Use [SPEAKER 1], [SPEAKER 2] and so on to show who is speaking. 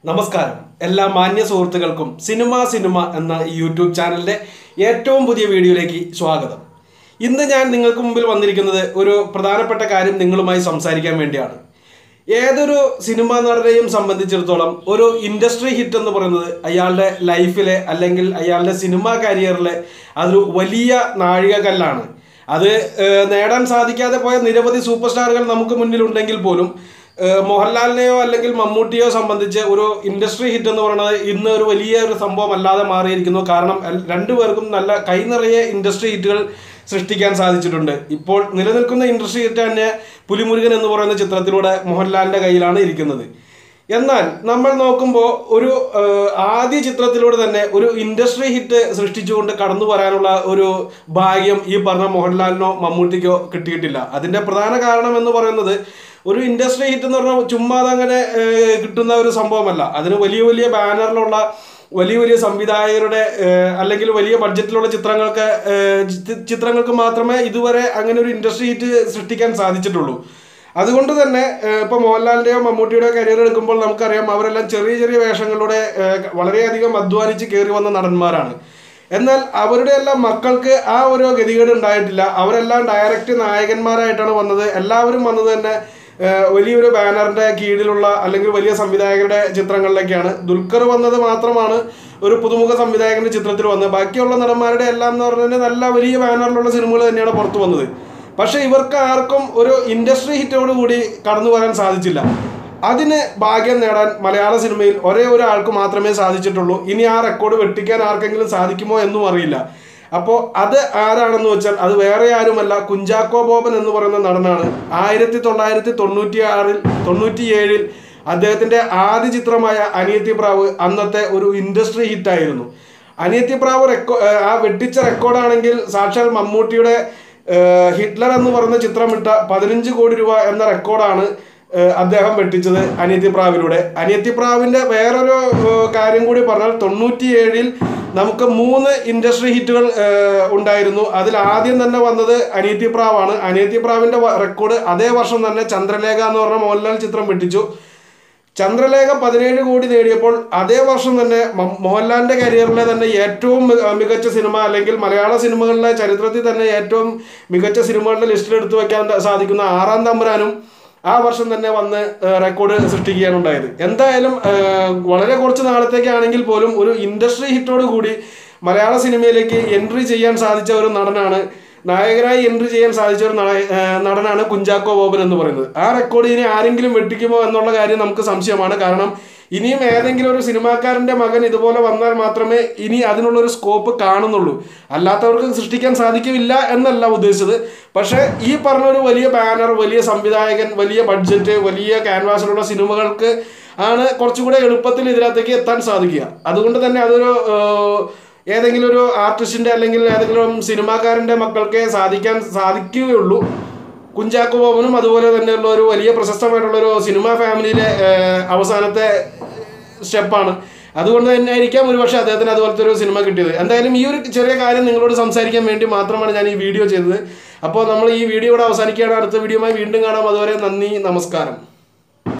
[SPEAKER 1] നമസ്കാരം എല്ലാ മാന്യ സുഹൃത്തുക്കൾക്കും സിനിമ എന്ന യൂട്യൂബ് ചാനലിന്റെ ഏറ്റവും പുതിയ വീഡിയോയിലേക്ക് സ്വാഗതം. ഇന്ന് ഞാൻ നിങ്ങൾക്ക് മുമ്പിൽ വന്നിരിക്കുന്നത് ഒരു പ്രധാനപ്പെട്ട കാര്യം നിങ്ങളുമായി സംസാരിക്കാൻ വേണ്ടിയാണ്. ഏതൊരു സിനിമാ നടനെയും സംബന്ധിച്ചിടത്തോളം ഒരു ഇൻഡസ്ട്രി ഹിറ്റ് എന്ന് പറയുന്നത് അയാളുടെ ലൈഫിലെ അല്ലെങ്കിൽ അയാളുടെ സിനിമാ കരിയറിലെ അതൊരു വലിയ നാഴികക്കല്ലാണ്. അത് നേടാൻ സാധിക്കാതെ പോയ നിരവധി സൂപ്പർ സ്റ്റാറുകൾ നമുക്ക് മുന്നിലുണ്ടെങ്കിൽ പോലും മോഹൻലാലിനെയോ അല്ലെങ്കിൽ മമ്മൂട്ടിയോ സംബന്ധിച്ച് ഒരു ഇൻഡസ്ട്രി ഹിറ്റ് എന്ന് പറയുന്നത് ഇന്ന് ഒരു വലിയ ഒരു സംഭവം അല്ലാതെ മാറിയിരിക്കുന്നു. കാരണം രണ്ടുപേർക്കും നല്ല കൈ നിറയെ ഇൻഡസ്ട്രി ഹിറ്റുകൾ സൃഷ്ടിക്കാൻ സാധിച്ചിട്ടുണ്ട്. ഇപ്പോൾ നിലനിൽക്കുന്ന ഇൻഡസ്ട്രി ഹിറ്റ് തന്നെ പുലിമുരുകൻ എന്ന് പറയുന്ന ചിത്രത്തിലൂടെ മോഹൻലാലിൻ്റെ കയ്യിലാണ് ഇരിക്കുന്നത്. എന്നാൽ നമ്മൾ നോക്കുമ്പോൾ ഒരു ആദ്യ ചിത്രത്തിലൂടെ തന്നെ ഒരു ഇൻഡസ്ട്രി ഹിറ്റ് സൃഷ്ടിച്ചുകൊണ്ട് കടന്നു വരാനുള്ള ഒരു ഭാഗ്യം ഈ പറഞ്ഞ മോഹൻലാലിനോ മമ്മൂട്ടിക്കോ കിട്ടിയിട്ടില്ല. അതിൻ്റെ പ്രധാന കാരണം എന്ന് പറയുന്നത് ഒരു ഇൻഡസ്ട്രി ഹിറ്റ് എന്ന് പറഞ്ഞാൽ ചുമ്മാതെ അങ്ങനെ കിട്ടുന്ന ഒരു സംഭവമല്ല. അതിന് വലിയ വലിയ ബാനറിലുള്ള വലിയ വലിയ സംവിധായകരുടെ അല്ലെങ്കിൽ വലിയ ബഡ്ജറ്റിലുള്ള ചിത്രങ്ങൾക്ക് മാത്രമേ ഇതുവരെ അങ്ങനെ ഒരു ഇൻഡസ്ട്രി ഹിറ്റ് സൃഷ്ടിക്കാൻ സാധിച്ചിട്ടുള്ളൂ. അതുകൊണ്ട് തന്നെ ഇപ്പോൾ മോഹൻലാലിൻ്റെയോ മമ്മൂട്ടിയുടെയോ കരിയർ എടുക്കുമ്പോൾ നമുക്കറിയാം അവരെല്ലാം ചെറിയ ചെറിയ വേഷങ്ങളിലൂടെ വളരെയധികം അധ്വാനിച്ച് കയറി വന്ന നടന്മാരാണ്. എന്നാൽ അവരുടെ എല്ലാം മക്കൾക്ക് ആ ഒരു ഗതികേട് ഉണ്ടായിട്ടില്ല. അവരെല്ലാം ഡയറക്റ്റ് നായകന്മാരായിട്ടാണ് വന്നത്. എല്ലാവരും വന്നത് തന്നെ വലിയൊരു ബാനറിൻ്റെ കീഴിലുള്ള അല്ലെങ്കിൽ വലിയ സംവിധായകരുടെ ചിത്രങ്ങളിലേക്കാണ്. ദുൽഖർ വന്നത് മാത്രമാണ് ഒരു പുതുമുഖ സംവിധായകൻ്റെ ചിത്രത്തിൽ വന്നത്. ബാക്കിയുള്ള നടന്മാരുടെ എല്ലാം എന്ന് പറഞ്ഞാൽ നല്ല വലിയ ബാനറിലുള്ള സിനിമകൾ തന്നെയാണ് പുറത്തു വന്നത്. പക്ഷേ ഇവർക്ക് ആർക്കും ഒരു ഇൻഡസ്ട്രി ഹിറ്റോട് കൂടി കടന്നു വരാൻ സാധിച്ചില്ല. അതിന് ഭാഗ്യം നേടാൻ മലയാള സിനിമയിൽ ഒരേ ഒരാൾക്ക് മാത്രമേ സാധിച്ചിട്ടുള്ളൂ. ഇനി ആ റെക്കോർഡ് വെട്ടിക്കാൻ ആർക്കെങ്കിലും സാധിക്കുമോ എന്നും അറിയില്ല. അപ്പോൾ അത് ആരാണെന്ന് വെച്ചാൽ അത് വേറെ ആരുമല്ല, കുഞ്ചാക്കോ ബോബൻ എന്ന് പറയുന്ന നടനാണ്. 1997 അദ്ദേഹത്തിൻ്റെ ആദ്യ ചിത്രമായ അനിയത്തിപ്രാവ് അന്നത്തെ ഒരു ഇൻഡസ്ട്രി ഹിറ്റായിരുന്നു. അനിയത്തിപ്രാവ് ആ വെട്ടിച്ച റെക്കോർഡാണെങ്കിൽ സാക്ഷാൽ മമ്മൂട്ടിയുടെ ഹിറ്റ്ലർ എന്ന് പറയുന്ന ചിത്രമിട്ട 15 കോടി രൂപ എന്ന റെക്കോർഡാണ് അദ്ദേഹം വെട്ടിച്ചത് അനിയത്തിപ്രാവിലൂടെ. അനിയത്തിപ്രാവിൻ്റെ വേറൊരു കാര്യം കൂടി പറഞ്ഞാൽ 97 നമുക്ക് 3 ഇൻഡസ്ട്രി ഹിറ്റുകൾ ഉണ്ടായിരുന്നു. അതിൽ ആദ്യം തന്നെ വന്നത് അനിയത്തിപ്രാവാണ്. അനിയത്തിപ്രാവിൻ്റെ റെക്കോർഡ് അതേ വർഷം തന്നെ ചന്ദ്രലേഖ എന്ന് പറഞ്ഞ മോഹൻലാൽ ചിത്രം വെട്ടിച്ചു. ചന്ദ്രലേഖ 17 കോടി നേടിയപ്പോൾ അതേ വർഷം തന്നെ മോഹൻലാലിൻ്റെ കരിയറിലെ തന്നെ ഏറ്റവും മികച്ച സിനിമ അല്ലെങ്കിൽ മലയാള സിനിമകളിലെ ചരിത്രത്തിൽ തന്നെ ഏറ്റവും മികച്ച സിനിമകളുടെ ലിസ്റ്റിൽ എടുത്തു വയ്ക്കാൻ സാധിക്കുന്ന ആറാം തമ്പുരാനും ആ വർഷം തന്നെ വന്ന് റെക്കോർഡ് സൃഷ്ടിക്കുകയാണ് ഉണ്ടായത്. എന്തായാലും വളരെ കുറച്ച് നാളത്തേക്കാണെങ്കിൽ പോലും ഒരു ഇൻഡസ്ട്രി ഹിറ്റോട് കൂടി മലയാള സിനിമയിലേക്ക് എൻട്രി ചെയ്യാൻ സാധിച്ച ഒരു നടനാണ്, നായകനായി എൻട്രി ചെയ്യാൻ സാധിച്ച ഒരു നടനാണ് കുഞ്ചാക്കോ ബോബൻ എന്ന് പറയുന്നത്. ആ റെക്കോർഡ് ഇനി ആരെങ്കിലും വെട്ടിക്കുമോ എന്നുള്ള കാര്യം നമുക്ക് സംശയമാണ്. കാരണം ഇനിയും ഏതെങ്കിലും ഒരു സിനിമാക്കാരൻ്റെ മകൻ ഇതുപോലെ വന്നാൽ മാത്രമേ ഇനി അതിനുള്ളൊരു സ്കോപ്പ് കാണുന്നുള്ളൂ. അല്ലാത്തവർക്ക് സൃഷ്ടിക്കാൻ സാധിക്കില്ല എന്നല്ല ഉദ്ദേശിച്ചത്. പക്ഷേ ഈ പറഞ്ഞൊരു വലിയ ബാനർ, വലിയ സംവിധായകൻ, വലിയ ബഡ്ജറ്റ്, വലിയ ക്യാൻവാസിലുള്ള സിനിമകൾക്ക് ആണ് കുറച്ചുകൂടെ എളുപ്പത്തിൽ ഇതിനകത്തേക്ക് എത്താൻ സാധിക്കുക. അതുകൊണ്ട് തന്നെ അതൊരു ഏതെങ്കിലും ഒരു ആർട്ടിസ്റ്റിൻ്റെ അല്ലെങ്കിൽ ഏതെങ്കിലും സിനിമാക്കാരൻ്റെ മക്കൾക്ക് സാധിക്കുകയുള്ളൂ. കുഞ്ചാക്കോ ബോബനും അതുപോലെ തന്നെയുള്ള ഒരു വലിയ പ്രശസ്തമായിട്ടുള്ളൊരു സിനിമാ ഫാമിലിയിലെ അവസാനത്തെ സ്റ്റെപ്പാണ്. അതുകൊണ്ട് തന്നെ ആയിരിക്കാം ഒരുപക്ഷെ അദ്ദേഹത്തിന് അതുപോലത്തെ ഒരു സിനിമ കിട്ടിയത്. എന്തായാലും ഈ ഒരു ചെറിയ കാര്യം നിങ്ങളോട് സംസാരിക്കാൻ വേണ്ടി മാത്രമാണ് ഞാൻ ഈ വീഡിയോ ചെയ്തത്. അപ്പോൾ നമ്മൾ ഈ വീഡിയോ ഇവിടെ അവസാനിക്കുകയാണ്. അടുത്ത വീഡിയോയുമായി വീണ്ടും കാണാം. അതുവരെ നന്ദി, നമസ്കാരം.